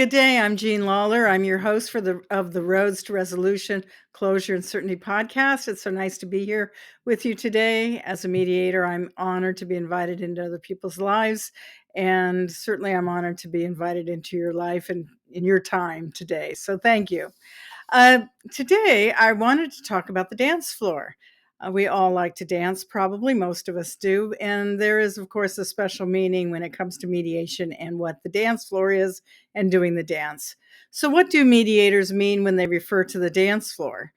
good day. I'm Jean Lawler. I'm your host for the Roads to Resolution, Closure, and Certainty podcast. It's so nice to be here with you today. As a mediator, I'm honored to be invited into other people's lives, and certainly I'm honored to be invited into your life and in your time today. So thank you. Uh, Today, I wanted to talk about the dance floor. We all like to dance, probably most of us do. And there is, of course, a special meaning when it comes to mediation and what the dance floor is and doing the dance. So, what do mediators mean when they refer to the dance floor?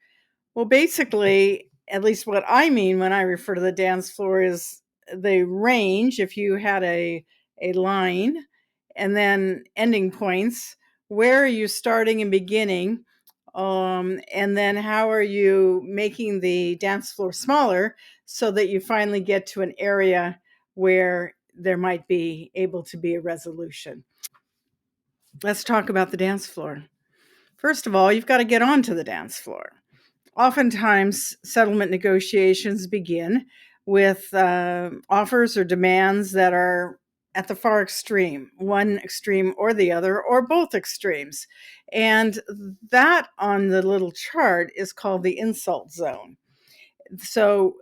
Well, basically, at least what I mean when I refer to the dance floor is the range. If you had a line and then ending points, where are you starting and beginning? And then how are you making the dance floor smaller so that you finally get to an area where there might be able to be a resolution? Let's talk about the dance floor. First of all, you've got to get onto the dance floor. Oftentimes, settlement negotiations begin with offers or demands that are at the far extreme, one extreme or the other, or both extremes. And that on the little chart is called the insult zone. So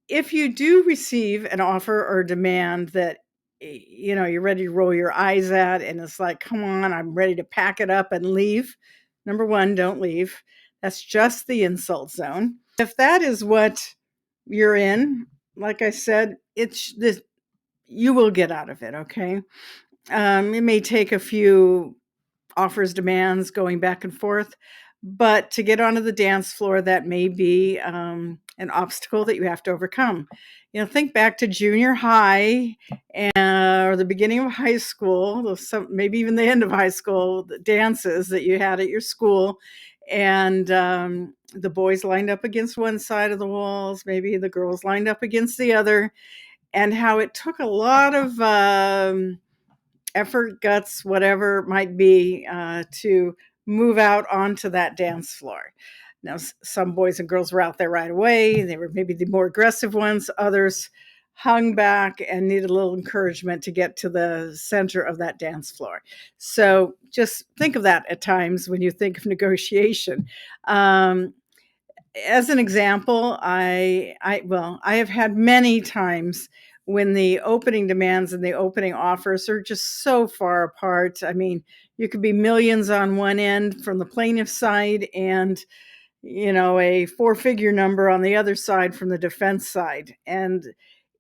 if you do receive an offer or demand that you're ready to roll your eyes at, and it's like, come on, I'm ready to pack it up and leave. Number one, don't leave. That's just the insult zone. If that is what you're in, like I said, it's this, you will get out of it. Okay. It may take a few offers, demands going back and forth, but to get onto the dance floor, that may be an obstacle that you have to overcome. Think back to junior high or the beginning of high school, maybe even the end of high school, the dances that you had at your school. And the boys lined up against one side of the walls, maybe the girls lined up against the other, and how it took a lot of effort, guts, whatever it might be, to move out onto that dance floor. Now, some boys and girls were out there right away. They were maybe the more aggressive ones. Others hung back and needed a little encouragement to get to the center of that dance floor. So just think of that at times when you think of negotiation. As an example, I have had many times when the opening demands and the opening offers are just so far apart. I mean, you could be millions on one end from the plaintiff side and a four-figure number on the other side from the defense side. And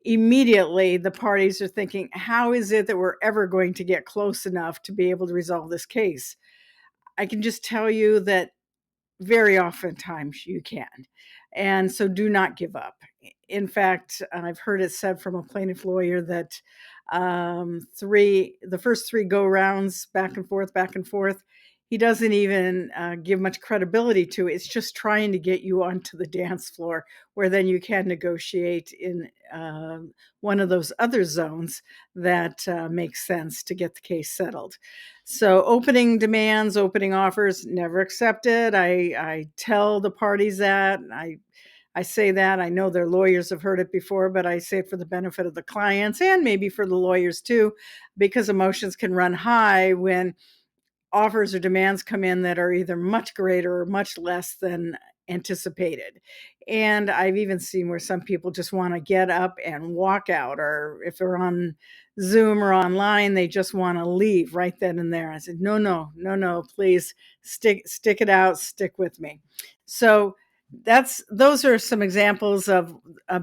immediately the parties are thinking, how is it that we're ever going to get close enough to be able to resolve this case? I can just tell you that very oftentimes you can. And so do not give up. In fact, I've heard it said from a plaintiff lawyer that the first three go rounds back and forth, he doesn't even give much credibility to it. It's just trying to get you onto the dance floor where then you can negotiate in one of those other zones that makes sense to get the case settled. So opening demands, opening offers, never accepted. I tell the parties that. I say that. I know their lawyers have heard it before, but I say it for the benefit of the clients and maybe for the lawyers too, because emotions can run high when offers or demands come in that are either much greater or much less than anticipated. And I've even seen where some people just want to get up and walk out, or if they're on Zoom or online, they just want to leave right then and there. I said, no, please stick it out, stick with me. So those are some examples of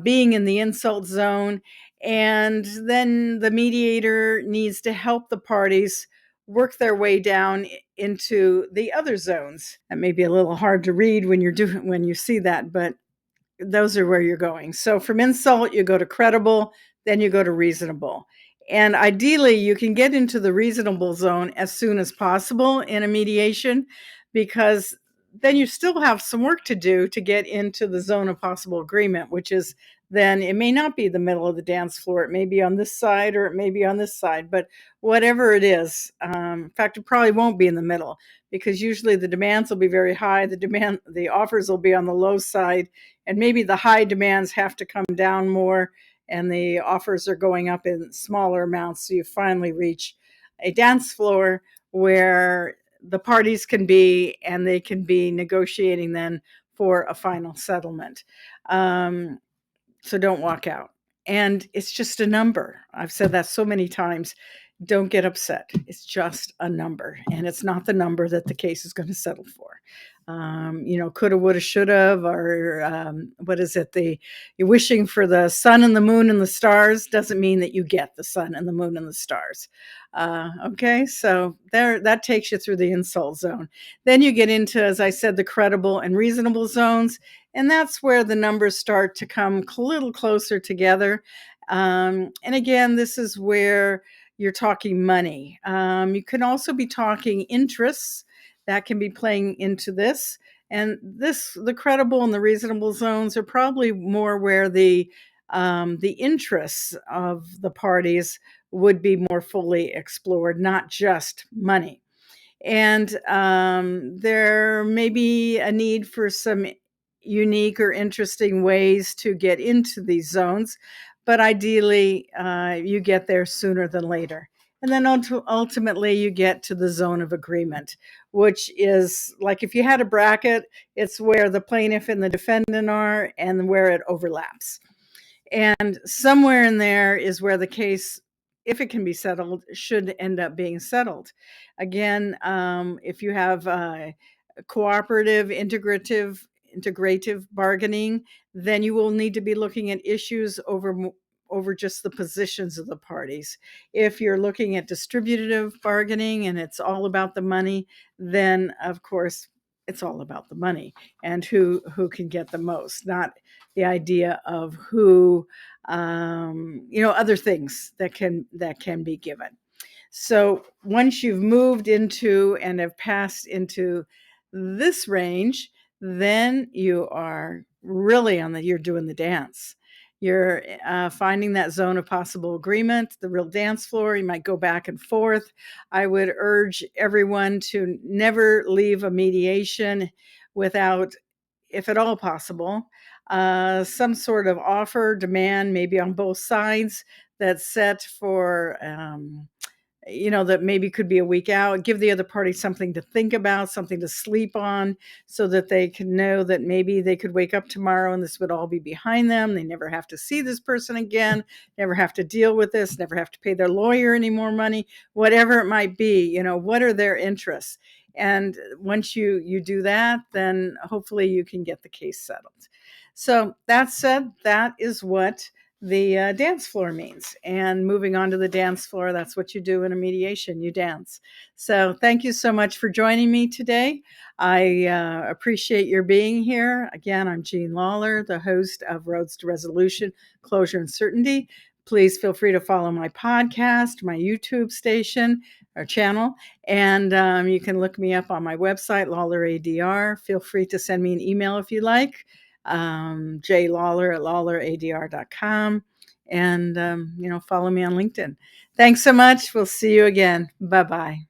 being in the insult zone. And then the mediator needs to help the parties work their way down into the other zones. That may be a little hard to read when you see that, but those are where you're going. So from insult, you go to credible, then you go to reasonable. And ideally, you can get into the reasonable zone as soon as possible in a mediation, because then you still have some work to do to get into the zone of possible agreement, which is then it may not be the middle of the dance floor. It may be on this side or it may be on this side, but whatever it is, in fact, it probably won't be in the middle, because usually the demands will be very high. The offers will be on the low side, and maybe the high demands have to come down more and the offers are going up in smaller amounts. So you finally reach a dance floor where the parties can be, and they can be negotiating then for a final settlement. Um, so don't walk out. And it's just a number. I've said that so many times. Don't get upset. It's just a number, and it's not the number that the case is going to settle for. Coulda, woulda, shoulda, or what is it? You're wishing for the sun and the moon and the stars doesn't mean that you get the sun and the moon and the stars. Okay, so that takes you through the insult zone. Then you get into, as I said, the credible and reasonable zones, and that's where the numbers start to come a little closer together. And again, this is where you're talking money. You can also be talking interests that can be playing into this. And the credible and the reasonable zones are probably more where the interests of the parties would be more fully explored, not just money. And there may be a need for some unique or interesting ways to get into these zones, but ideally you get there sooner than later. And then ultimately you get to the zone of agreement, which is like if you had a bracket, it's where the plaintiff and the defendant are and where it overlaps. And somewhere in there is where the case, if it can be settled, should end up being settled. Again, if you have cooperative, integrative bargaining, then you will need to be looking at issues over just the positions of the parties. If you're looking at distributive bargaining and it's all about the money, then of course it's all about the money and who can get the most, not the idea of who, other things that can be given. So once you've moved into and have passed into this range, then you are really you're doing the dance. You're finding that zone of possible agreement, the real dance floor. You might go back and forth. I would urge everyone to never leave a mediation without, if at all possible, some sort of offer, demand, maybe on both sides, that's set for that maybe could be a week out. Give the other party something to think about, something to sleep on, so that they can know that maybe they could wake up tomorrow and this would all be behind them. They never have to see this person again, never have to deal with this, never have to pay their lawyer any more money, whatever it might be. What are their interests? And once you do that, then hopefully you can get the case settled. So that said, that is what the dance floor means. And moving on to the dance floor, that's what you do in a mediation, you dance. So thank you so much for joining me today. I appreciate your being here. Again, I'm Jean Lawler, the host of Roads to Resolution, Closure and Certainty. Please feel free to follow my podcast, my YouTube station or channel, and you can look me up on my website, Lawler ADR. Feel free to send me an email if you like. jlawler@lawleradr.com, and follow me on LinkedIn. Thanks so much. We'll see you again. Bye-bye.